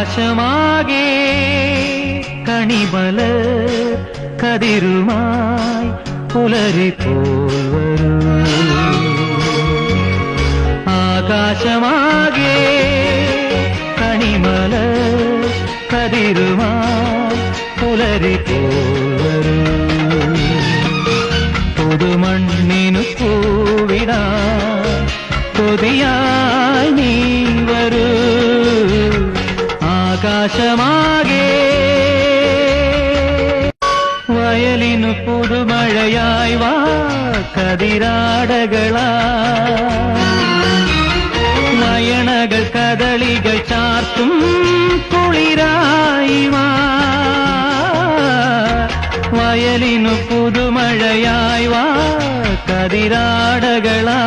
ആകാശമാകെ കണിമലർ കതിരുമായി പുലരിപ്പോൾ വരൂ. ആകാശമാകെ കണിമലർ കതിരുമായി പുലരിപ്പോൾ വരൂ. പുതുമണ്ണിനു പൂവിടാൻ കൊതിയായി നീ വരൂ. ആകാശമാകെ വയലിനു പുതുമഴയായി വാ കതിരാടകളായി. നയനകൾ കദളികൾ ചാർത്തും കുളിരായി വാ. വയലിനു പുതുമഴയായി വാ കതിരാടകളായി.